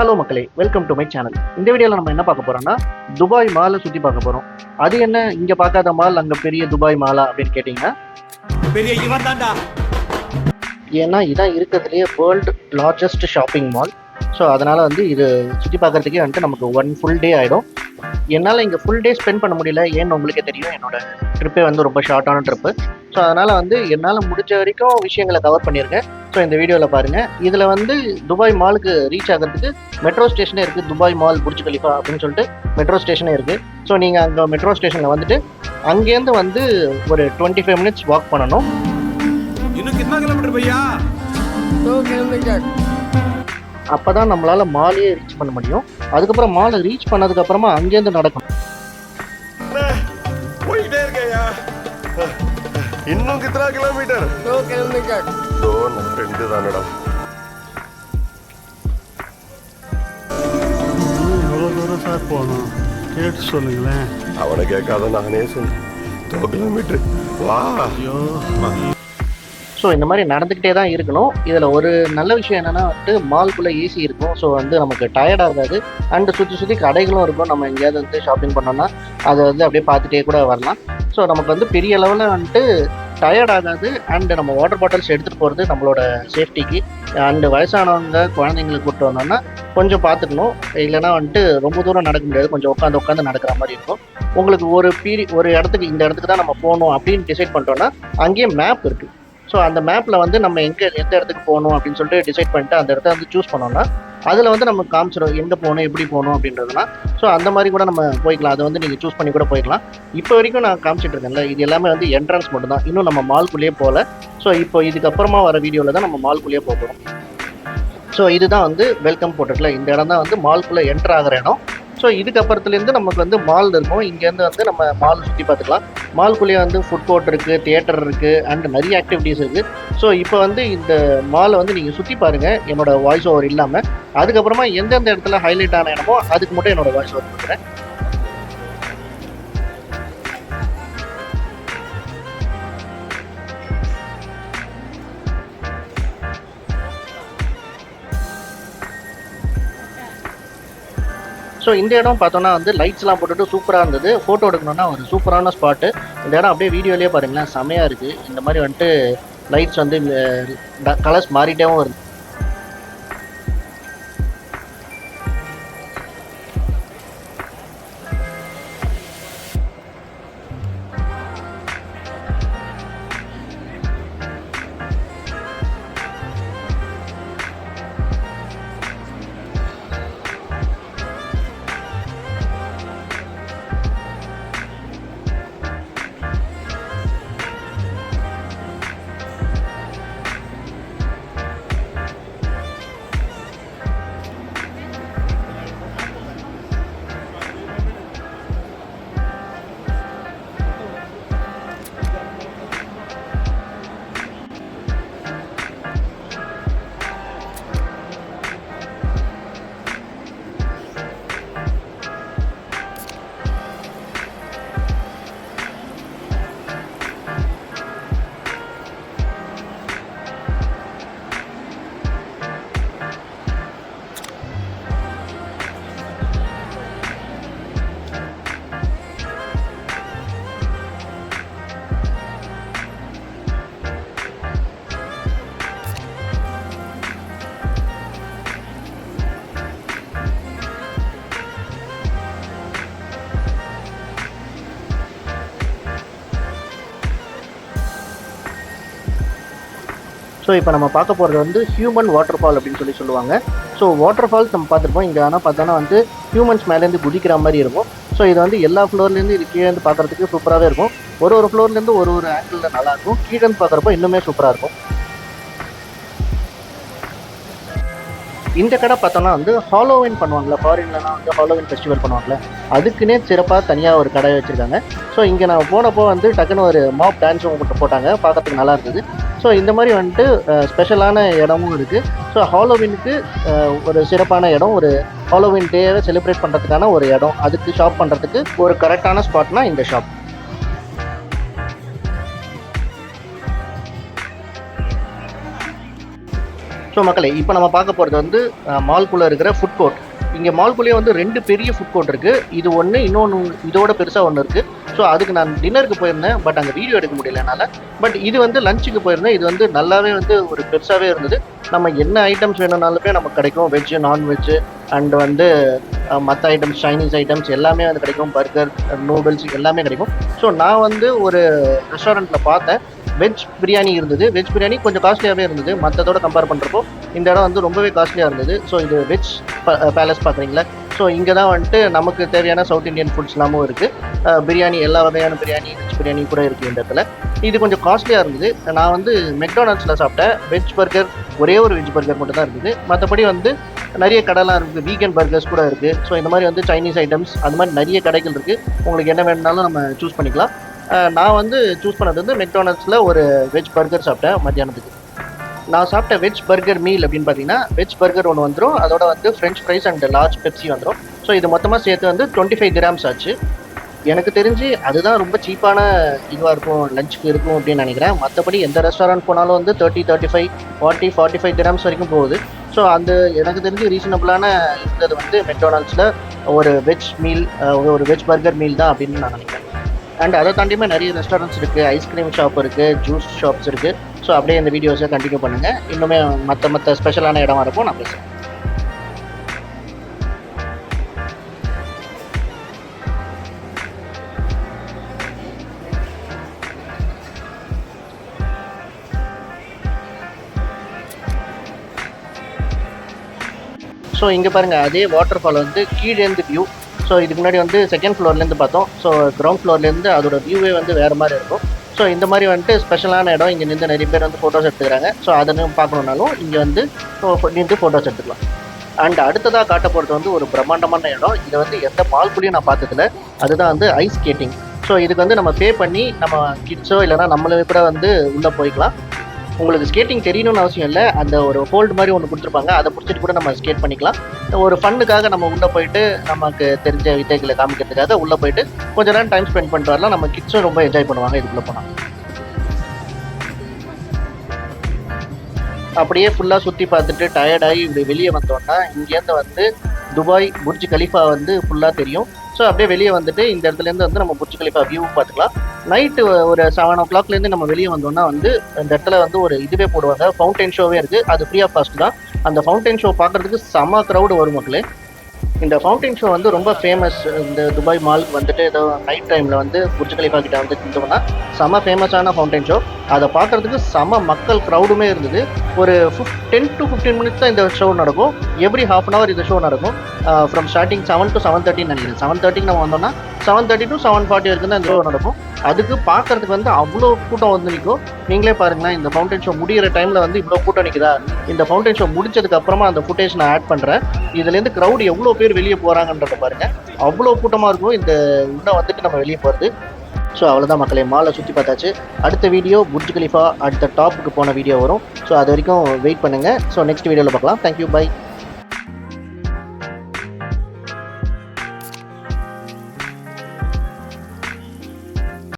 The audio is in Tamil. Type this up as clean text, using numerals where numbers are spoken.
ஹலோ மக்களே, வெல்கம் டு மை சேனல். இந்த வீடியோவில் நம்ம என்ன பார்க்க போறோம்னா துபாய் மாலை சுற்றி பார்க்க போகிறோம். அது என்ன இங்கே பார்க்காத மால் அங்கே பெரிய துபாய் மாலா அப்படின்னு கேட்டிங்கன்னா, பெரிய இவன் தான்டா. ஏன்னா இதான் இருக்கிறதுலேயே world largest shopping mall. So அதனால் வந்து இது சுற்றி பார்க்குறதுக்கே வந்துட்டு நமக்கு 1 ஃபுல் டே ஆகிடும். என்னால் இங்கே ஃபுல் டே ஸ்பெண்ட் பண்ண முடியல. ஏன்னு உங்களுக்கே தெரியும், என்னோட ட்ரிப்பே வந்து ரொம்ப ஷார்ட்டான ட்ரிப்பு. ஸோ அதனால் வந்து என்னால் முடிஞ்ச வரைக்கும் விஷயங்களை கவர் பண்ணியிருக்கேன். ஸோ இந்த வீடியோவில் பாருங்கள். இதில் வந்து துபாய் மாலுக்கு ரீச் ஆகிறதுக்கு மெட்ரோ ஸ்டேஷனே இருக்குது. துபாய் மால் புர்ஜ் கலிஃபா அப்படின்னு சொல்லிட்டு மெட்ரோ ஸ்டேஷனே இருக்குது. ஸோ நீங்கள் அங்கே மெட்ரோ ஸ்டேஷனில் வந்துட்டு அங்கேருந்து வந்து ஒரு 25 மினிட்ஸ் வாக் பண்ணணும். இன்னும் கிतना கிலோமீட்டர் பையா? 2 கிலோமீட்டர். அப்போ தான் நம்மளால் மாலையே ரீச் பண்ண முடியும். அதுக்கப்புறம் மாலை ரீச் பண்ணதுக்கப்புறமா அங்கேருந்து நடக்கணும். போயிட்டே இருக்கேயா. இன்னும் கிतना கிலோமீட்டர்? 2 கிலோமீட்டர். ரெண்டு தானடா. எவ்வளோ தூரம் சார் போகணும் கேட்டு சொல்லுங்களேன். அவனை கேட்காத நானே சொன்னேன். 2 கிலோமீட்டர் வா. ஐயோ, ஸோ இந்த மாதிரி நடந்துக்கிட்டே தான் இருக்கணும். இதில் ஒரு நல்ல விஷயம் என்னென்னா வந்துட்டு மால்குள்ளே ஏசி இருக்கும். ஸோ வந்து நமக்கு டயர்ட் ஆகாது. அண்டு சுற்றி கடைகளும் இருக்கும். நம்ம எங்கேயாவது வந்து ஷாப்பிங் பண்ணோன்னா அதை வந்து அப்படியே பார்த்துட்டே கூட வரலாம். ஸோ நமக்கு வந்து பெரிய லெவலில் வந்துட்டு டயர்ட் ஆகாது. அண்டு நம்ம வாட்டர் பாட்டில்ஸ் எடுத்துகிட்டு போகிறது நம்மளோட சேஃப்டிக்கு. அண்டு வயசானவங்க குழந்தைங்களுக்கு கூப்பிட்டு வந்தோம்னா கொஞ்சம் பார்த்துக்கணும். இல்லைனா வந்துட்டு ரொம்ப தூரம் நடக்க முடியாது. கொஞ்சம் உட்காந்து நடக்கிற மாதிரி இருக்கும். உங்களுக்கு ஒரு இடத்துக்கு இந்த இடத்துக்கு தான் நம்ம போகணும் அப்படின்னு டிசைட் பண்ணிட்டோன்னா அங்கேயே மேப் இருக்குது. ஸோ அந்த மேப்பில் வந்து நம்ம எந்த இடத்துக்கு போகணும் அப்படின்னு சொல்லிட்டு டிசைட் பண்ணிட்டு அந்த இடத்த வந்து சூஸ் பண்ணோம்னா அதில் வந்து நம்ம காமிச்சிடும் எங்கே போகணும், எப்படி போகணும் அப்படின்றதுனா. ஸோ அந்த மாதிரி கூட நம்ம போய்க்கலாம். அதை வந்து நீங்கள் சூஸ் பண்ணி கூட போய்க்கலாம். இப்போ வரைக்கும் நான் காமிச்சிட்டு இருக்கேன்ல, இது எல்லாமே வந்து என்ட்ரன்ஸ் மட்டும் தான். இன்னும் நம்ம மால்குள்ளேயே போகல. ஸோ இப்போ இதுக்கப்புறமா வர வீடியோவில் தான் நம்ம மால்குள்ளேயே போகிறோம். ஸோ இதுதான் வந்து வெல்கம் போட்டுருக்குல, இந்த இடம் தான் வந்து மால்குள்ளே என்ட்ரு ஆகிற இடம். ஸோ இதுக்கப்புறத்துலேருந்து நமக்கு வந்து மால் இருக்கும். இங்கேருந்து வந்து நம்ம மால் சுற்றி பார்த்துக்கலாம். மால்குள்ளேயே வந்து ஃபுட் கோர்ட் இருக்குது, தியேட்டர் இருக்குது, அண்ட் நிறைய ஆக்டிவிட்டீஸ் இருக்குது. ஸோ இப்போ வந்து இந்த மாலை வந்து நீங்கள் சுற்றி பாருங்கள் என்னோடய வாய்ஸ் ஓவர் இல்லாமல். அதுக்கப்புறமா எந்தெந்த இடத்துல ஹைலைட் ஆன இடமோ அதுக்கு மட்டும் என்னோடய வாய்ஸ் ஓவர் கொடுக்குறேன். ஸோ இந்த இடம் பார்த்தோன்னா வந்து லைட்ஸ்லாம் போட்டுட்டு சூப்பராக இருந்தது. ஃபோட்டோ எடுக்கணுன்னா ஒரு சூப்பரான ஸ்பாட்டு. இந்த இடம் அப்படியே வீடியோலேயே பாருங்களேன், செமையாக இருக்குது. இந்த மாதிரி வந்துட்டு லைட்ஸ் வந்து கலர்ஸ் மாறிட்டேவும் வருது. ஸோ இப்போ நம்ம பார்க்க போகிறது வந்து ஹியூமன் வாட்டர் ஃபால் அப்படின்னு சொல்லுவாங்க. ஸோ வாட்டர் ஃபால்ஸ் நம்ம பார்த்துருப்போம். இங்கே ஆனால் பார்த்தோன்னா வந்து ஹியூமன்ஸ் மேலேருந்து குதிக்கிற மாதிரி இருக்கும். ஸோ இது வந்து எல்லா ஃப்ளோர்லேருந்து இது கீழே இருந்து பார்க்குறதுக்கு சூப்பராகவே இருக்கும். ஒரு ஃப்ளோர்லேருந்து ஒரு ஆங்கிளில் நல்லாயிருக்கும். கீழே இருந்து பார்க்குறப்போ இன்னுமே சூப்பராக இருக்கும். இந்த கடை பார்த்தோன்னா வந்து ஹாலோவின் பண்ணுவாங்களா, ஃபாரின்லலாம் வந்து ஹாலோவின் ஃபெஸ்டிவல் பண்ணுவாங்களே, அதுக்குன்னே சிறப்பாக தனியாக ஒரு கடை வச்சுருக்காங்க. ஸோ இங்கே நான் போனப்போ வந்து டக்குன்னு ஒரு மாப் டான்ஸும் போட்டாங்க, பார்க்கறதுக்கு நல்லா இருந்தது. ஸோ இந்த மாதிரி வந்துட்டு ஸ்பெஷலான இடமும் இருக்குது. ஸோ ஹாலோவினுக்கு ஒரு சிறப்பான இடம், ஒரு ஹாலோவின் டேவை செலிப்ரேட் பண்ணுறதுக்கான ஒரு இடம், அதுக்கு ஷாப் பண்ணுறதுக்கு ஒரு கரெக்டான ஸ்பாட்னா இந்த ஷாப். ஸோ மக்களே இப்போ நம்ம பார்க்க போகிறது வந்து மால்குள்ளே இருக்கிற ஃபுட் கோர்ட். இங்கே மால்குள்ளேயே வந்து 2 பெரிய ஃபுட் கோர்ட் இருக்குது. இது ஒன்று, இன்னொன்று இதோட பெருசாக ஒன்று இருக்குது. ஸோ அதுக்கு நான் டின்னருக்கு போயிருந்தேன், பட் அங்கே வீடியோ எடுக்க முடியல என்னால். பட் இது வந்து லஞ்சுக்கு போயிருந்தேன். இது வந்து நல்லாவே வந்து ஒரு பெருசாகவே இருந்தது. நம்ம என்ன ஐட்டம்ஸ் வேணும்னாலுமே நமக்கு கிடைக்கும். வெஜ்ஜு, நான்வெஜ்ஜு அண்ட் வந்து மற்ற ஐட்டம்ஸ், சைனீஸ் ஐட்டம்ஸ் எல்லாமே வந்து கிடைக்கும். பர்கர், நூடுல்ஸ் எல்லாமே கிடைக்கும். ஸோ நான் வந்து ஒரு ரெஸ்டாரண்ட்டில் பார்த்தேன், வெஜ் பிரியாணி இருந்தது. வெஜ் பிரியாணி கொஞ்சம் காஸ்ட்லியாகவே இருந்தது. மற்றதோட கம்பேர் பண்ணுறப்போ இந்த இடம் வந்து ரொம்பவே காஸ்ட்லியாக இருந்தது. ஸோ இது வெஜ் பேலஸ் பார்க்குறீங்களா? ஸோ இங்கே தான் வந்துட்டு நமக்கு தேவையான சவுத் இந்தியன் ஃபுட்ஸ் எல்லாமும் இருக்குது. பிரியாணி, எல்லா வகையான பிரியாணி, வெஜ் பிரியாணி கூட இருக்குது இந்த இடத்துல. இது கொஞ்சம் காஸ்ட்லியாக இருந்தது. நான் வந்து மெக்டானல்ட்ஸில் சாப்பிட்டேன். வெஜ் பர்கர், ஒரே ஒரு வெஜ் பர்கர் மட்டும் தான் இருக்குது. மற்றபடி வந்து நிறைய கடைலாம் இருக்குது. வீகன் பர்கர்ஸ் கூட இருக்குது. ஸோ இந்த மாதிரி வந்து சைனீஸ் ஐட்டம்ஸ் அது மாதிரி நிறைய கடைகள் இருக்குது. உங்களுக்கு என்ன வேணுனாலும் நம்ம சூஸ் பண்ணிக்கலாம். நான் வந்து சூஸ் பண்ணது வந்து மெக்டானல்ட்ஸில் ஒரு வெஜ் பர்கர் சாப்பிட்டேன் மத்தியானத்துக்கு. நான் சாப்பிட்ட வெஜ் பர்கர் மீல் அப்படின்னு பார்த்தீங்கன்னா, வெஜ் பர்கர் ஒன்று வந்துடும், அதோட வந்து French fries and large Pepsi வந்துடும். ஸோ இது மொத்தமாக சேர்த்து வந்து 25 dirhams ஆச்சு. எனக்கு தெரிஞ்சு அதுதான் ரொம்ப சீப்பான இதுவாக இருக்கும், லஞ்சுக்கு இருக்கும் அப்படின்னு நினைக்கிறேன். மற்றபடி எந்த ரெஸ்டாரண்ட் போனாலும் வந்து 30, 35, 40, 45 dirhams வரைக்கும் போகுது. ஸோ அந்த எனக்கு தெரிஞ்சு ரீசனபிளான இருந்தது வந்து மெக்டானல்ட்ஸில் ஒரு வெஜ் மீல், ஒரு வெஜ் பர்கர் மீல் தான் அப்படின்னு நான் நினைக்கிறேன். அண்ட் அதை தாண்டியுமே நிறைய ரெஸ்டாரண்ட்ஸ் இருக்குது, ஐஸ்கிரீம் ஷாப் இருக்குது, ஜூஸ் ஷாப்ஸ் இருக்குது. ஸோ அப்படியே இந்த வீடியோஸை கண்டினியூ பண்ணுங்கள். இன்னுமே மற்ற ஸ்பெஷலான இடமா இருக்கும், நான் பேசுகிறேன். ஸோ இங்கே பாருங்கள், அதே வாட்டர் ஃபால் வந்து கீழேருந்து வியூ. ஸோ இதுக்கு முன்னாடி வந்து செகண்ட் ஃப்ளோர்லேருந்து பார்த்தோம். ஸோ கிரவுண்ட் ஃப்ளோர்லேருந்து அதோட வியூவே வந்து வேறு மாதிரி இருக்கும். ஸோ இந்த மாதிரி வந்துட்டு ஸ்பெஷலான இடம். இங்கே நின்று நிறைய பேர் வந்து ஃபோட்டோஸ் எடுத்துக்கிறாங்க. ஸோ அதனையும் பார்க்கணுன்னாலும் இங்கே வந்து நின்று ஃபோட்டோஸ் எடுத்துக்கலாம். அண்ட் அடுத்ததாக காட்ட போகிறது வந்து ஒரு பிரம்மாண்டமான இடம். இதை வந்து எந்த மால்குள்ளேயும் நான் பார்த்ததில்ல. அதுதான் வந்து ஐஸ் ஸ்கேட்டிங். ஸோ இதுக்கு வந்து நம்ம பே பண்ணி நம்ம கிட்ஸோ இல்லைனா நம்மளே கூட வந்து உள்ளே போய்க்கலாம். உங்களுக்கு ஸ்கேட்டிங் தெரியணும்னு அவசியம் இல்லை. அந்த ஒரு ஹோல்டு மாதிரி ஒன்று கொடுத்துருப்பாங்க, அதை பிடிச்சிட்டு கூட நம்ம ஸ்கேட் பண்ணிக்கலாம். ஒரு ஃபன்னுக்காக நம்ம உள்ளே போயிட்டு நமக்கு தெரிஞ்ச வித்தைகளை காமிக்கிறதுக்காக உள்ளே போயிட்டு கொஞ்ச நேரம் டைம் ஸ்பெண்ட் பண்ணிட்டு வரலாம். நம்ம கிட்ஸும் ரொம்ப என்ஜாய் பண்ணுவாங்க இதுக்குள்ளே போனால். அப்படியே ஃபுல்லாக சுற்றி பார்த்துட்டு டயர்டாகி இப்படி வெளியே வந்தோன்னா இங்கேருந்து வந்து துபாய் புர்ஜ் கலிஃபா வந்து ஃபுல்லாக தெரியும். ஸோ அப்படியே வெளியே வந்துட்டு இந்த இடத்துலேருந்து வந்து நம்ம புர்ஜ் கலிஃபா வியூ பார்த்துக்கலாம். நைட்டு ஒரு 7 o'clockலேருந்து நம்ம வெளியே வந்தோம்னா வந்து இந்த இடத்துல வந்து ஒரு இதுவே போடுவாங்க, ஃபவுண்டைன் ஷோவே இருக்குது. அது ஃப்ரீ ஆஃப் காஸ்ட் தான். அந்த ஃபவுண்டைன் ஷோ பார்க்குறதுக்கு செம க்ரௌடு வரும் மக்களே. இந்த ஃபவுண்டைன் ஷோ வந்து ரொம்ப ஃபேமஸ். இந்த துபாய் மாலுக்கு வந்துட்டு ஏதோ நைட் டைமில் வந்து புர்ஜ் கலிஃபா கிட்ட வந்து இருந்தோம்னா செம ஃபேமஸான ஃபவுண்டைன் ஷோ. அதை பார்க்குறதுக்கு செம மக்கள் க்ரௌடுமே இருந்தது. ஒரு 10 to 15 minutes தான் இந்த ஷோ நடக்கும். எவ்ரி ½ an hour இந்த ஷோ நடக்கும். ஃப்ரம் ஸ்டார்டிங் 7 to 7:30 நினைக்கிறேன். 7:30 நம்ம வந்தோம்னா 7:30 to 7:40 வரைக்கும் தான் இந்த ஷோ நடக்கும். அதுக்கு பார்க்கறதுக்கு வந்து அவ்வளோ கூட்டம் வந்து நிற்கும். நீங்களே பாருங்களேன், இந்த ஃபவுண்டைன் ஷோ முடிகிற டைமில் வந்து இவ்வளோ கூட்டம் நிற்குதா. இந்த ஃபவுண்டைன் ஷோ முடிச்சதுக்கு அப்புறமா அந்த ஃபுட்டேஜ் நான் ஆட் பண்ணுறேன். இதுலேருந்து க்ரௌட் எவ்வளோ பேர் வெளியே போகிறாங்கன்றத பாருங்கள். அவ்வளோ கூட்டமாக இருக்கும் இந்த இன்னும் வந்துட்டு நம்ம வெளியே போகிறது. ஸோ அவ்வளோதான் மக்களே, மாலை சுற்றி பார்த்தாச்சு. அடுத்த வீடியோ புர்ஜ் கலிஃபா அடுத்த டாப்புக்கு போன வீடியோ வரும். ஸோ அது வரைக்கும் வெயிட் பண்ணுங்கள். ஸோ நெக்ஸ்ட் வீடியோவில் பார்க்கலாம். Thank you, by.